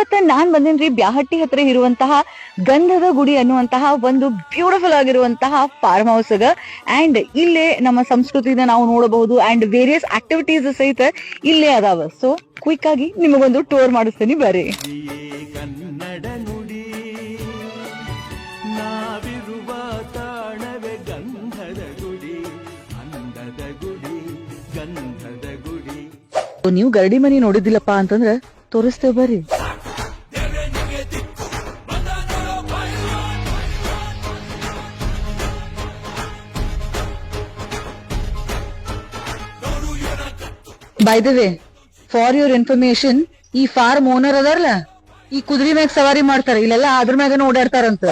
ಇವತ್ತ ನಾನ್ ಬಂದೇನ್ರಿ ಬ್ಯಾಹಟ್ಟಿ ಹತ್ರ ಇರುವಂತಹ ಗಂಧದ ಗುಡಿ ಅನ್ನುವಂತಹ ಒಂದು ಬ್ಯೂಟಿಫುಲ್ ಆಗಿರುವಂತಹ ಫಾರ್ಮ್ ಹೌಸ್ ಅಂಡ್ ಇಲ್ಲೇ ನಮ್ಮ ಸಂಸ್ಕೃತಿನ ನಾವು ನೋಡಬಹುದು ಅಂಡ್ ವೇರಿಯಸ್ ಆಕ್ಟಿವಿಟೀಸ್ ಸಹಿತ ಇಲ್ಲೇ ಅದಾವ. ಸೊ ಕ್ವಿಕ್ ಆಗಿ ನಿಮಗೊಂದು ಟೂರ್ ಮಾಡಿಸ್ತೀನಿ ಬರ್ರಿ. ಕನ್ನಡ ನುಡಿ ನಾವಿರುವ ತಾಣವೇ ಗಂಧದ ಗುಡಿ, ಅಂದದ ಗುಡಿ, ಗಂಧದ ಗುಡಿ. ನೀವು ಗರಡಿ ಮನಿ ನೋಡಿದಿಲ್ಲಪ್ಪ ಅಂತಂದ್ರ ತೋರಿಸ್ತೇವೆ ಬರ್ರಿ. By the way, for your information, ಈ ಫಾರ್ಮ್ ಓನರ್ ಅದಾರಲ್ಲ ಈ ಕುದುರೆ ಮ್ಯಾಗ ಸವಾರಿ ಮಾಡ್ತಾರ, ಇಲ್ಲೆಲ್ಲ ಅದ್ರ ಮ್ಯಾಗನ ಓಡಾಡ್ತಾರಂತ.